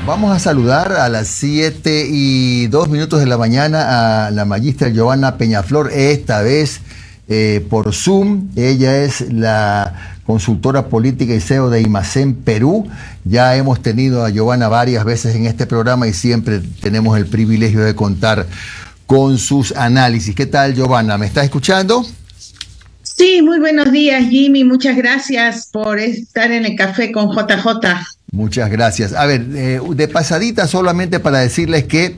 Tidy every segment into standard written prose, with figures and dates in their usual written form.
Vamos a saludar a las 7:02 de la mañana a la magistra Giovanna Peñaflor, esta vez por Zoom. Ella es la consultora política y CEO de IMACEN Perú. Ya hemos tenido a Giovanna varias veces en este programa y siempre tenemos el privilegio de contar con sus análisis. ¿Qué tal, Giovanna? ¿Me está escuchando? Sí, muy buenos días, Jimmy. Muchas gracias por estar en el café con JJ. Muchas gracias. A ver, de pasadita solamente para decirles que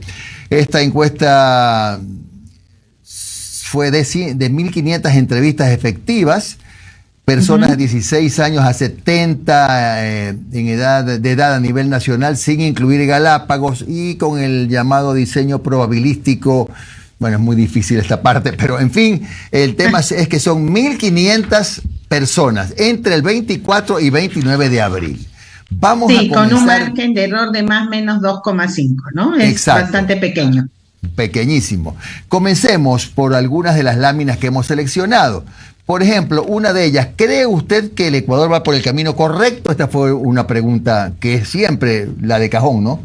esta encuesta fue de 1.500 entrevistas efectivas, personas de 16 años a 70 de edad a nivel nacional, sin incluir Galápagos, y con el llamado diseño probabilístico. Bueno, es muy difícil esta parte, pero en fin, el tema es que son 1.500 personas entre el 24 y 29 de abril. Vamos a comenzar... con un margen de error de más o menos 2,5, ¿no? Es exacto, bastante pequeño. Pequeñísimo. Comencemos por algunas de las láminas que hemos seleccionado. Por ejemplo, una de ellas, ¿cree usted que el Ecuador va por el camino correcto? Esta fue una pregunta que es siempre la de cajón, ¿no?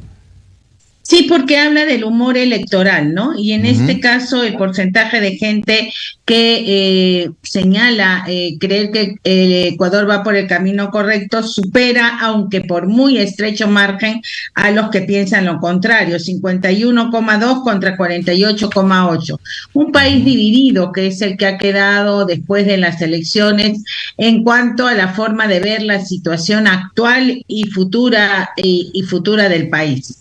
Sí, porque habla del humor electoral, ¿no? Y en este caso el porcentaje de gente que señala creer que el Ecuador va por el camino correcto supera, aunque por muy estrecho margen, a los que piensan lo contrario, 51,2 contra 48,8. Un país dividido, que es el que ha quedado después de las elecciones en cuanto a la forma de ver la situación actual y futura del país.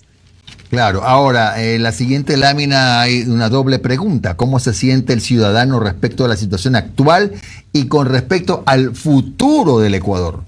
Claro, ahora, en la siguiente lámina hay una doble pregunta. ¿Cómo se siente el ciudadano respecto a la situación actual y con respecto al futuro del Ecuador?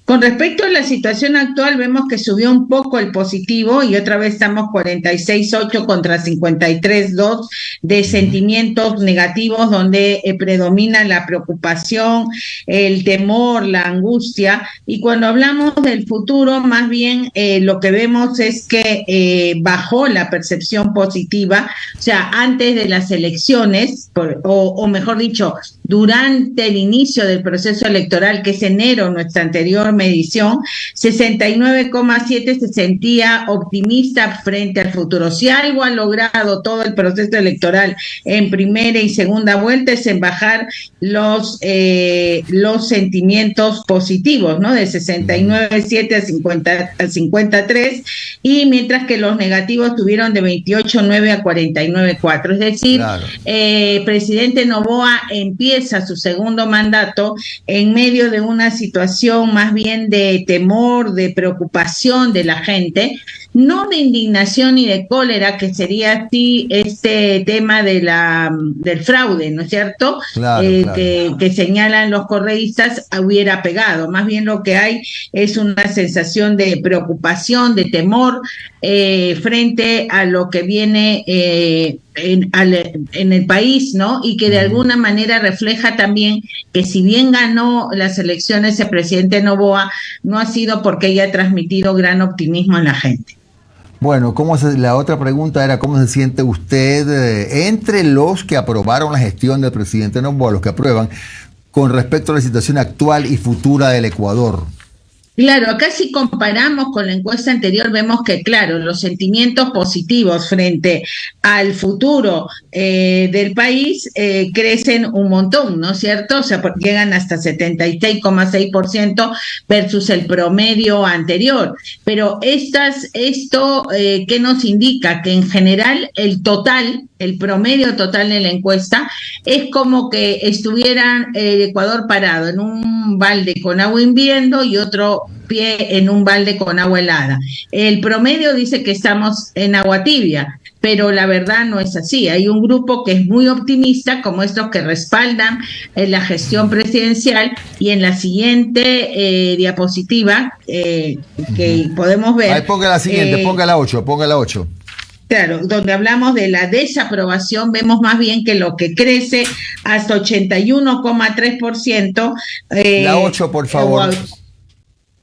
Con respecto a la situación actual, vemos que subió un poco el positivo y otra vez estamos 46,8 contra 53,2 de sentimientos negativos, donde predomina la preocupación, el temor, la angustia. Y cuando hablamos del futuro, más bien lo que vemos es que bajó la percepción positiva, o sea, antes de las elecciones, o mejor dicho, durante el inicio del proceso electoral, que es enero, nuestra anterior medición, 69,7 se sentía optimista frente al futuro. Si algo ha logrado todo el proceso electoral en primera y segunda vuelta es en bajar los sentimientos positivos, ¿no? De 69,7 a 53, y mientras que los negativos tuvieron de 28,9 a 49,4. Es decir, claro, presidente Noboa empieza su segundo mandato en medio de una situación más bien de temor, de preocupación de la gente, no de indignación ni de cólera, que sería así este tema de del fraude, ¿no es cierto? Claro, claro. Que señalan los correístas hubiera pegado. Más bien lo que hay es una sensación de preocupación, de temor frente a lo que viene en el país, ¿no? Y que de alguna manera refleja también que si bien ganó las elecciones el presidente Noboa, no ha sido porque haya transmitido gran optimismo en la gente. Bueno, la otra pregunta era ¿cómo se siente usted entre los que aprobaron la gestión del presidente Noboa, los que aprueban, con respecto a la situación actual y futura del Ecuador? Claro, acá si comparamos con la encuesta anterior vemos que, claro, los sentimientos positivos frente al futuro del país crecen un montón, ¿no es cierto? O sea, llegan hasta 76,6% versus el promedio anterior. Pero esto ¿qué nos indica? Que en general el promedio total de la encuesta es como que estuvieran el Ecuador parado en un balde con agua hirviendo y otro pie en un balde con agua helada. El promedio dice que estamos en agua tibia, pero la verdad no es así. Hay un grupo que es muy optimista, como estos que respaldan la gestión presidencial, y en la siguiente diapositiva que podemos ver... Ahí ponga la siguiente, ponga la 8. Claro, donde hablamos de la desaprobación, vemos más bien que lo que crece hasta 81,3%. La 8, por favor.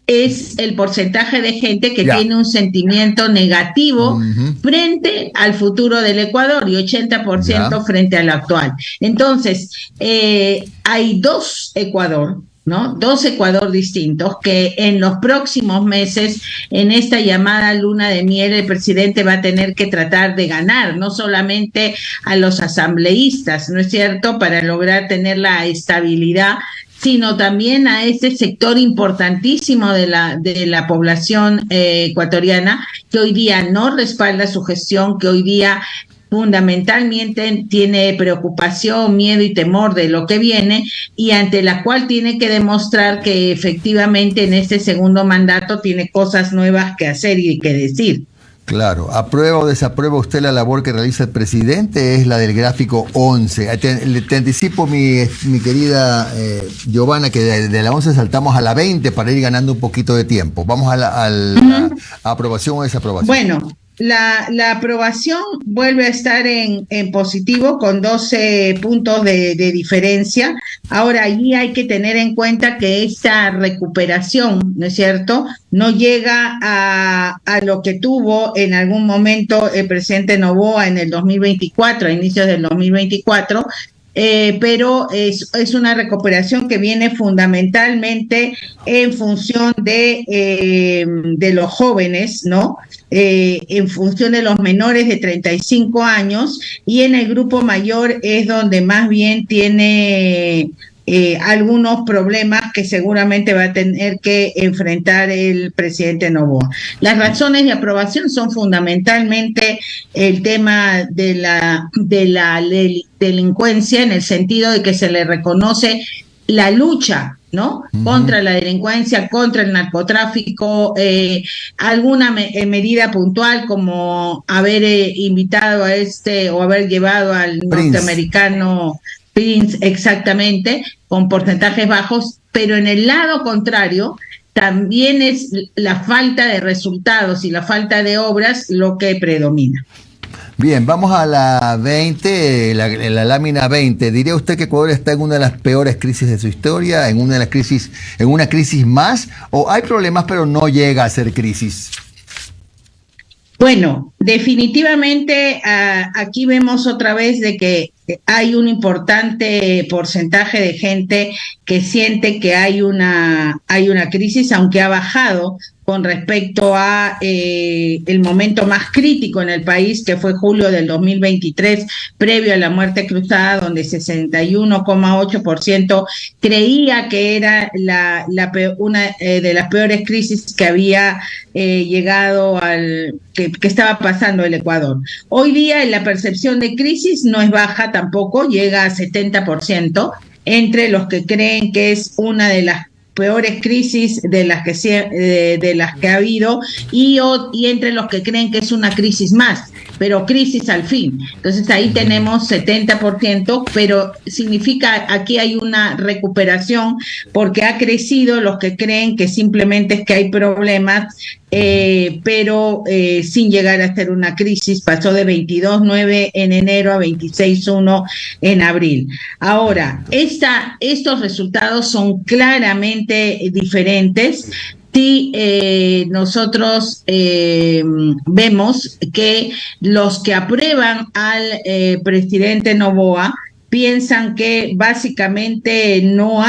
Es el porcentaje de gente que tiene un sentimiento negativo frente al futuro del Ecuador y 80% frente al actual. Entonces, hay dos Ecuador. ¿no? Dos Ecuador distintos que en los próximos meses, en esta llamada luna de miel, el presidente va a tener que tratar de ganar, no solamente a los asambleístas, ¿no es cierto?, para lograr tener la estabilidad, sino también a este sector importantísimo de la población ecuatoriana, que hoy día no respalda su gestión, que hoy día fundamentalmente tiene preocupación, miedo y temor de lo que viene, y ante la cual tiene que demostrar que efectivamente en este segundo mandato tiene cosas nuevas que hacer y que decir. Claro, ¿aprueba o desaprueba usted la labor que realiza el presidente? Es la del gráfico 11. Te anticipo, mi querida Giovanna, que de la 11 saltamos a la 20 para ir ganando un poquito de tiempo. Vamos a la aprobación o desaprobación. Bueno, la aprobación vuelve a estar en positivo con 12 puntos de diferencia. Ahora, allí hay que tener en cuenta que esta recuperación, ¿no es cierto?, no llega a lo que tuvo en algún momento el presidente Noboa en el 2024, a inicios del 2024, pero es una recuperación que viene fundamentalmente en función de los jóvenes, ¿no? En función de los menores de 35 años, y en el grupo mayor es donde más bien tiene algunos problemas que seguramente va a tener que enfrentar el presidente Noboa. Las razones de aprobación son fundamentalmente el tema de la delincuencia, en el sentido de que se le reconoce la lucha, ¿no?, contra la delincuencia, contra el narcotráfico, alguna medida puntual como haber invitado a o haber llevado al norteamericano Prince, exactamente, con porcentajes bajos, pero en el lado contrario también es la falta de resultados y la falta de obras lo que predomina. Bien, vamos a la 20, la lámina 20. ¿Diría usted que Ecuador está en una de las peores crisis de su historia, en una crisis más, o hay problemas pero no llega a ser crisis? Bueno, definitivamente aquí vemos otra vez de que hay un importante porcentaje de gente que siente que hay una crisis, aunque ha bajado con respecto a el momento más crítico en el país, que fue julio del 2023, previo a la muerte cruzada, donde 61,8% creía que era una de las peores crisis que había llegado que estaba pasando el Ecuador. Hoy día la percepción de crisis no es baja tampoco, llega a 70% entre los que creen que es una de las peores crisis de las que ha habido, y entre los que creen que es una crisis más, pero crisis al fin. Entonces ahí tenemos 70%, pero significa aquí hay una recuperación porque ha crecido los que creen que simplemente es que hay problemas, pero sin llegar a ser una crisis. Pasó de 22,9 en enero a 26,1 en abril. Ahora, estos resultados son claramente diferentes. Sí, nosotros vemos que los que aprueban al presidente Noboa piensan que básicamente no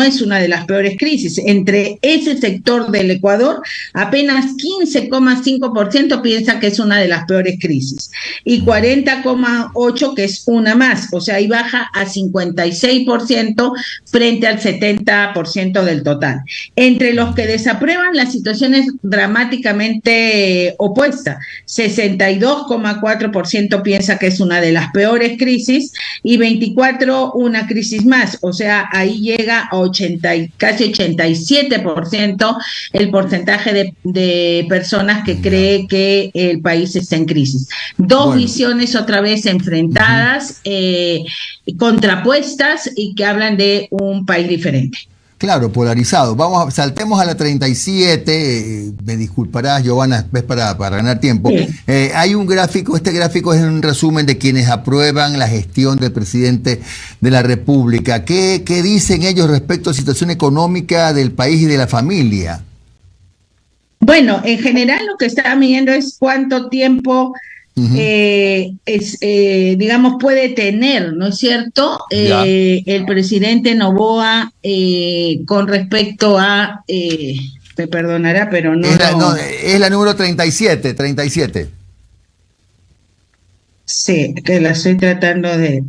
es una de las peores crisis. Entre ese sector del Ecuador, apenas 15,5% piensa que es una de las peores crisis y 40,8% que es una más. O sea, ahí baja a 56% frente al 70% del total. Entre los que desaprueban, la situación es dramáticamente opuesta. 62,4% piensa que es una de las peores crisis y 24% una crisis más. O sea, ahí llega a casi 87% el porcentaje de personas que cree que el país está en crisis. Dos visiones otra vez enfrentadas, contrapuestas, y que hablan de un país diferente. Claro, polarizado. Saltemos a la 37, me disculparás, Giovanna, ves para ganar tiempo. Sí. Hay un gráfico, este gráfico es un resumen de quienes aprueban la gestión del presidente de la República. ¿Qué dicen ellos respecto a la situación económica del país y de la familia? Bueno, en general lo que está midiendo es cuánto tiempo digamos, puede tener, ¿no es cierto?, el presidente Noboa con respecto a, me perdonará, pero es la número 37. Sí, que la estoy tratando de...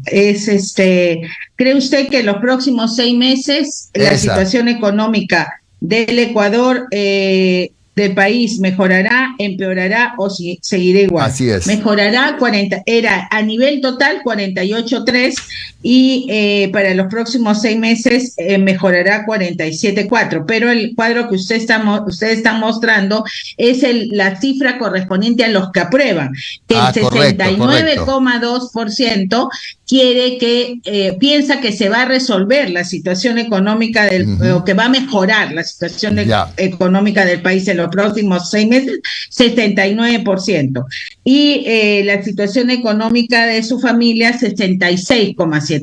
¿cree usted que en los próximos 6 meses la situación económica del Ecuador, del país, mejorará, empeorará o seguirá igual? Así es. Mejorará, era a nivel total 48.3 y para los próximos 6 meses mejorará 47.4, pero el cuadro que ustedes están mostrando es la cifra correspondiente a los que aprueban, que el 69,2% quiere piensa que se va a resolver la situación económica o que va a mejorar la situación económica del país en los próximos 6 meses, 69%. Y la situación económica de su familia, 66,7%.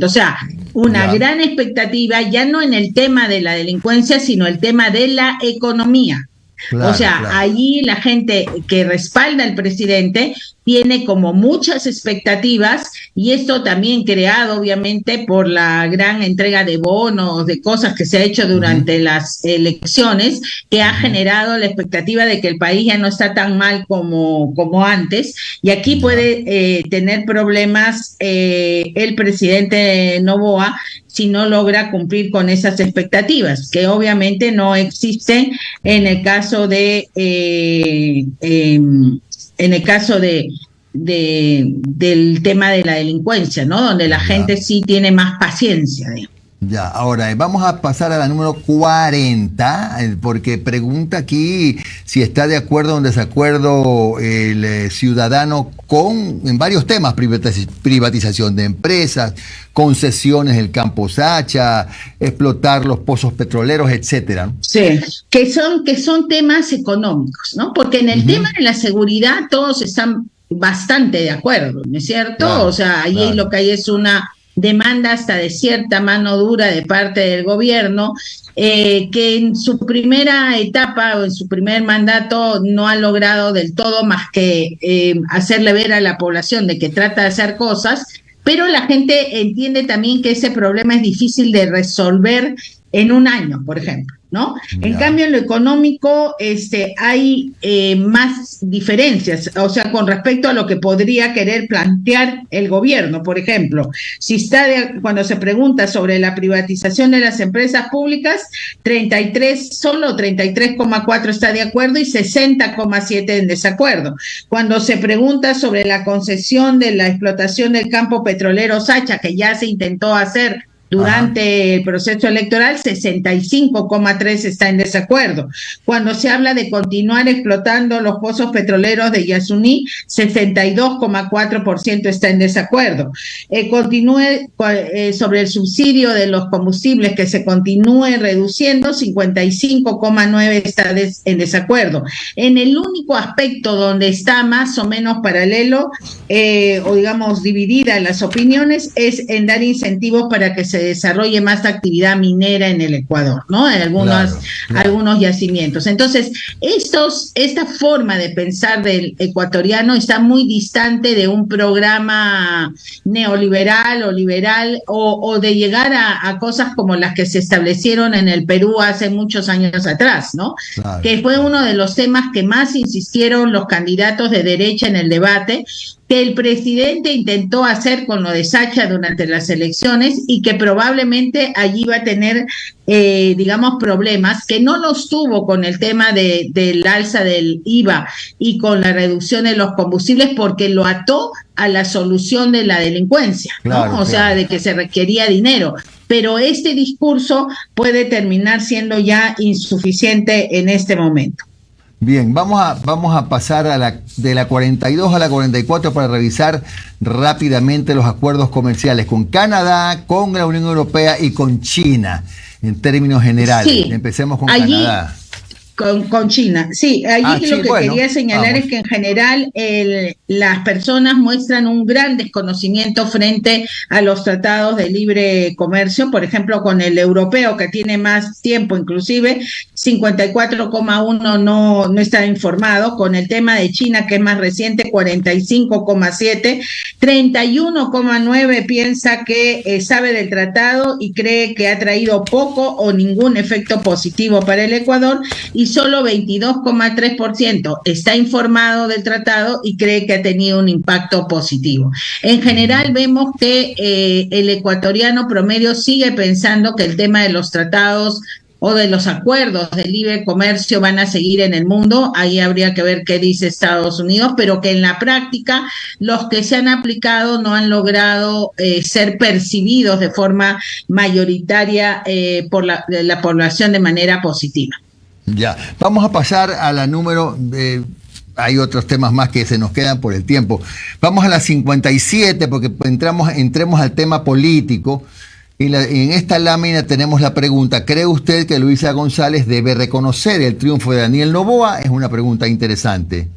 O sea, una gran expectativa, ya no en el tema de la delincuencia, sino el tema de la economía. Claro, allí la gente que respalda al presidente tiene como muchas expectativas, y esto también creado obviamente por la gran entrega de bonos, de cosas que se ha hecho durante las elecciones, que ha generado la expectativa de que el país ya no está tan mal como antes, y aquí puede tener problemas el presidente Noboa si no logra cumplir con esas expectativas, que obviamente no existen en el caso del tema de la delincuencia, ¿no? Donde la gente sí tiene más paciencia, digamos. Ya, ahora vamos a pasar a la número 40, porque pregunta aquí si está de acuerdo o en desacuerdo el ciudadano en varios temas: privatización de empresas, concesiones del campo Sacha, explotar los pozos petroleros, etcétera. Sí, que son temas económicos, ¿no? Porque en el tema de la seguridad todos están bastante de acuerdo, ¿no es cierto? Claro, o sea, ahí lo que hay es una demanda hasta de cierta mano dura de parte del gobierno, que en su primera etapa o en su primer mandato no ha logrado del todo más que hacerle ver a la población de que trata de hacer cosas, pero la gente entiende también que ese problema es difícil de resolver en un año, por ejemplo, ¿no? En cambio, en lo económico hay más diferencias, o sea, con respecto a lo que podría querer plantear el gobierno. Por ejemplo, cuando se pregunta sobre la privatización de las empresas públicas, solo 33,4 está de acuerdo y 60,7 en desacuerdo. Cuando se pregunta sobre la concesión de la explotación del campo petrolero Sacha, que ya se intentó hacer durante el proceso electoral, 65,3 está en desacuerdo. Cuando se habla de continuar explotando los pozos petroleros de Yasuní, 62,4% está en desacuerdo. Sobre el subsidio de los combustibles, que se continúe reduciendo, 55,9 está en desacuerdo. En el único aspecto donde está más o menos paralelo, o digamos dividida las opiniones, es en dar incentivos para que se desarrolle más actividad minera en el Ecuador, ¿no? En algunos yacimientos. Entonces, esta forma de pensar del ecuatoriano está muy distante de un programa neoliberal o liberal, o de llegar a cosas como las que se establecieron en el Perú hace muchos años atrás, ¿no? Claro. Que fue uno de los temas que más insistieron los candidatos de derecha en el debate, que el presidente intentó hacer con lo de Sacha durante las elecciones, y que probablemente allí va a tener, digamos, problemas, que no los tuvo con el tema del alza del IVA y con la reducción de los combustibles, porque lo ató a la solución de la delincuencia, ¿no? Claro, o sea, de que se requería dinero. Pero este discurso puede terminar siendo ya insuficiente en este momento. Bien, vamos a pasar de la 42 a la 44 para revisar rápidamente los acuerdos comerciales con Canadá, con la Unión Europea y con China, en términos generales. Sí, empecemos con Canadá. Con China, sí, allí lo que quería señalar es que en general las personas muestran un gran desconocimiento frente a los tratados de libre comercio, por ejemplo, con el europeo que tiene más tiempo, inclusive 54,1 no está informado, con el tema de China que es más reciente, 45,7, 31,9 piensa que sabe del tratado y cree que ha traído poco o ningún efecto positivo para el Ecuador, y solo 22,3% está informado del tratado y cree que ha tenido un impacto positivo. En general vemos que el ecuatoriano promedio sigue pensando que el tema de los tratados o de los acuerdos de libre comercio van a seguir en el mundo. Ahí habría que ver qué dice Estados Unidos, pero que en la práctica los que se han aplicado no han logrado ser percibidos de forma mayoritaria por la población de manera positiva. Ya, vamos a pasar a la número, hay otros temas más que se nos quedan por el tiempo. Vamos a la 57 porque entremos al tema político. En esta lámina tenemos la pregunta: ¿cree usted que Luisa González debe reconocer el triunfo de Daniel Noboa? Es una pregunta interesante.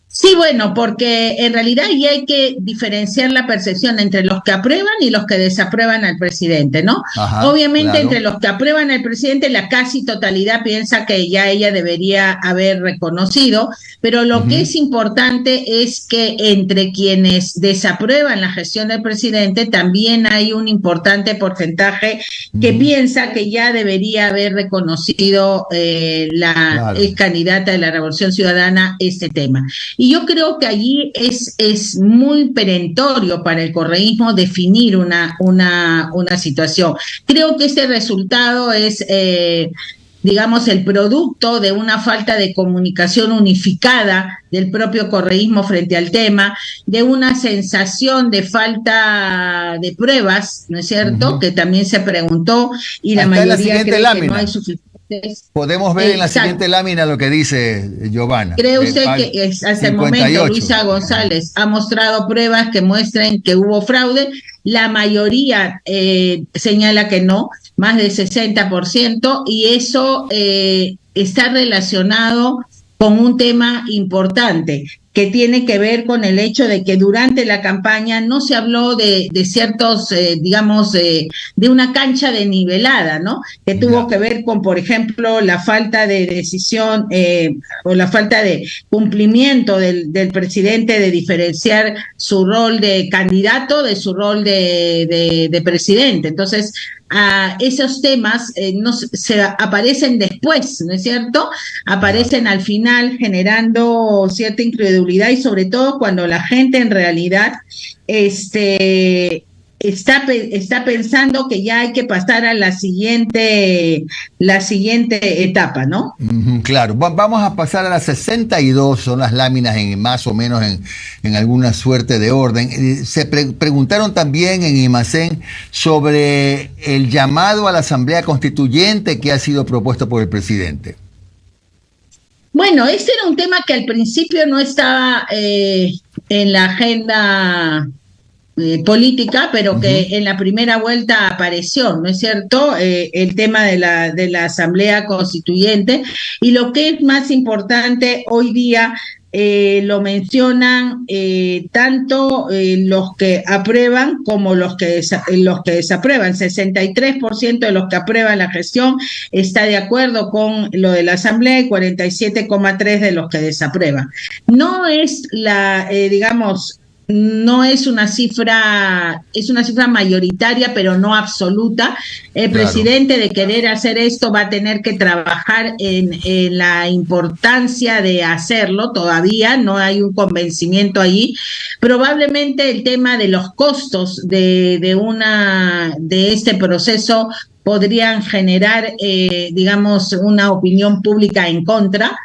Sí, bueno, porque en realidad ya hay que diferenciar la percepción entre los que aprueban y los que desaprueban al presidente, ¿no? Ajá, obviamente, claro. Entre los que aprueban al presidente, la casi totalidad piensa que ya ella debería haber reconocido, pero lo que es importante es que entre quienes desaprueban la gestión del presidente también hay un importante porcentaje que piensa que ya debería haber reconocido la candidata de la Revolución Ciudadana este tema. Y yo creo que allí es muy perentorio para el correísmo definir una situación. Creo que este resultado es, digamos, el producto de una falta de comunicación unificada del propio correísmo frente al tema, de una sensación de falta de pruebas, ¿no es cierto?, que también se preguntó, y la mayoría cree que no hay suficiente. Podemos ver en la siguiente lámina lo que dice Giovanna. ¿Cree usted que hasta el momento Luisa González ha mostrado pruebas que muestren que hubo fraude? La mayoría señala que no, más del 60%, y eso está relacionado con un tema importante que tiene que ver con el hecho de que durante la campaña no se habló de ciertos, digamos, de una cancha denivelada, ¿no? Que tuvo que ver con, por ejemplo, la falta de decisión o la falta de cumplimiento del presidente de diferenciar su rol de candidato de su rol de presidente. Entonces, esos temas no se aparecen después, ¿no es cierto? Aparecen al final generando cierta incredulidad, y sobre todo cuando la gente en realidad está pensando que ya hay que pasar a la siguiente etapa, ¿no? Claro, vamos a pasar a las 62, son las láminas más o menos en alguna suerte de orden. Se preguntaron también en Imacén sobre el llamado a la Asamblea Constituyente que ha sido propuesto por el presidente. Bueno, este era un tema que al principio no estaba en la agenda política, pero que en la primera vuelta apareció, ¿no es cierto?, el tema de la Asamblea Constituyente. Y lo que es más importante hoy día, lo mencionan tanto los que aprueban como los que desaprueban. 63% de los que aprueban la gestión está de acuerdo con lo de la Asamblea y 47,3% de los que desaprueban. No es no es una cifra, es una cifra mayoritaria, pero no absoluta. El presidente, de querer hacer esto, va a tener que trabajar en la importancia de hacerlo. Todavía no hay un convencimiento allí. Probablemente el tema de los costos de este proceso podrían generar, digamos, una opinión pública en contra.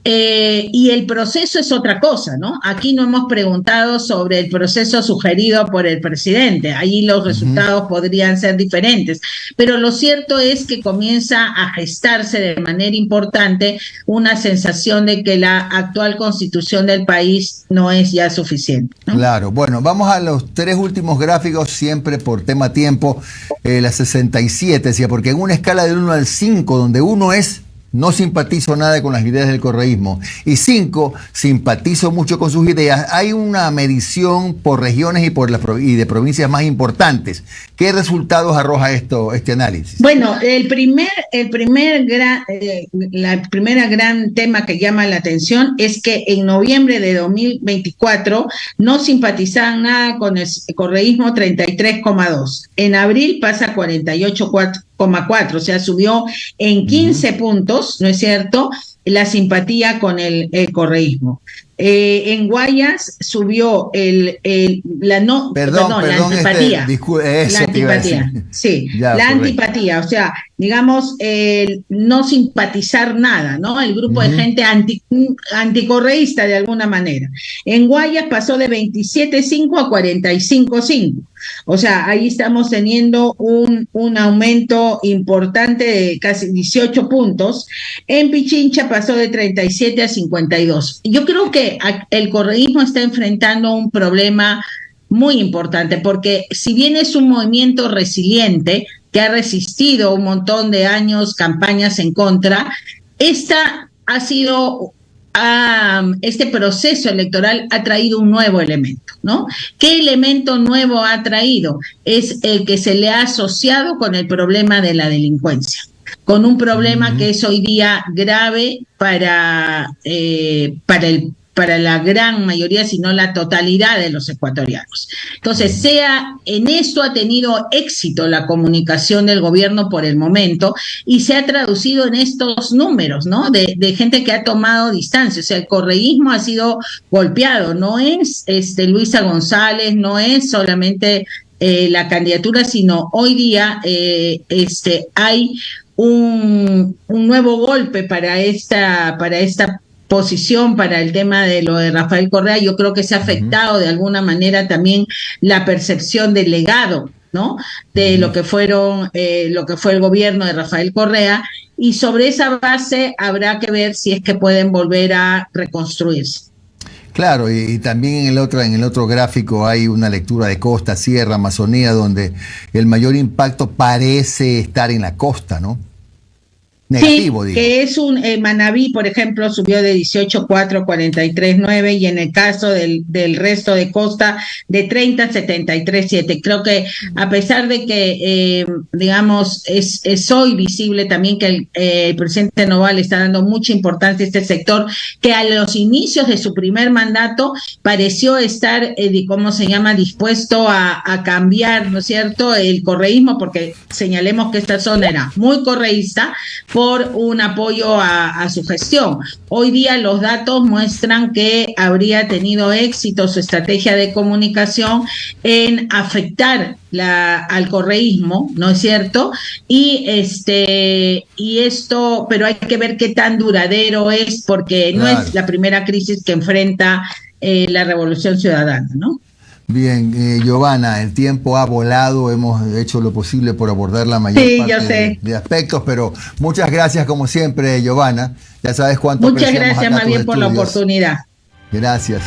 Y el proceso es otra cosa, ¿no? Aquí no hemos preguntado sobre el proceso sugerido por el presidente. Allí los resultados podrían ser diferentes. Pero lo cierto es que comienza a gestarse de manera importante una sensación de que la actual constitución del país no es ya suficiente, ¿no? Claro. Bueno, vamos a los tres últimos gráficos, siempre por tema tiempo. La 67, porque en una escala del 1 al 5, donde 1 es no simpatizo nada con las ideas del correísmo. Y 5, simpatizo mucho con sus ideas. Hay una medición por regiones y de provincias más importantes. ¿Qué resultados arroja este análisis? Bueno, la primera gran tema que llama la atención es que en noviembre de 2024 no simpatizaban nada con el correísmo, 33,2. En abril pasa a 48,4, o sea, subió en 15 puntos, ¿no es cierto?, la simpatía con el correísmo. En Guayas subió la antipatía. La antipatía, sí, ya, la correcto. Antipatía, o sea, digamos, no simpatizar nada, ¿no? El grupo de gente anticorreísta de alguna manera. En Guayas pasó de 27,5 a 45,5. O sea, ahí estamos teniendo un aumento importante de casi 18 puntos. En Pichincha pasó de 37 a 52. Yo creo que el correísmo está enfrentando un problema muy importante, porque si bien es un movimiento resiliente que ha resistido un montón de años campañas en contra, esta ha sido... este proceso electoral ha traído un nuevo elemento, ¿no? ¿Qué elemento nuevo ha traído? Es el que se le ha asociado con el problema de la delincuencia, con un problema que es hoy día grave para la gran mayoría, si no la totalidad de los ecuatorianos. Entonces, en esto ha tenido éxito la comunicación del gobierno por el momento y se ha traducido en estos números, ¿no? De gente que ha tomado distancia. O sea, el correísmo ha sido golpeado, no es Luisa González, no es solamente la candidatura, sino hoy día hay un nuevo golpe para esta posición, para el tema de lo de Rafael Correa. Yo creo que se ha afectado de alguna manera también la percepción del legado, ¿no? De lo que fue el gobierno de Rafael Correa, y sobre esa base habrá que ver si es que pueden volver a reconstruirse. Claro, y también en el otro gráfico hay una lectura de costa, sierra, Amazonía, donde el mayor impacto parece estar en la costa, ¿no? Negativo, sí, digo. Que es Manabí, por ejemplo, subió de 18,4 a 43,9, y en el caso del resto de costa, de 30 a 73,7. Creo que a pesar de que, digamos, es hoy visible también que el presidente Noboa le está dando mucha importancia a este sector, que a los inicios de su primer mandato pareció estar, dispuesto a cambiar, ¿no es cierto?, el correísmo, porque señalemos que esta zona era muy correísta, por un apoyo a su gestión. Hoy día los datos muestran que habría tenido éxito su estrategia de comunicación en afectar al correísmo, ¿no es cierto? Y esto, pero hay que ver qué tan duradero es, porque no es la primera crisis que enfrenta la Revolución Ciudadana, ¿no? Bien, Giovanna, el tiempo ha volado, hemos hecho lo posible por abordar la mayor parte de aspectos, pero muchas gracias como siempre, Giovanna. Ya sabes cuánto Muchas gracias más bien por la oportunidad. Gracias.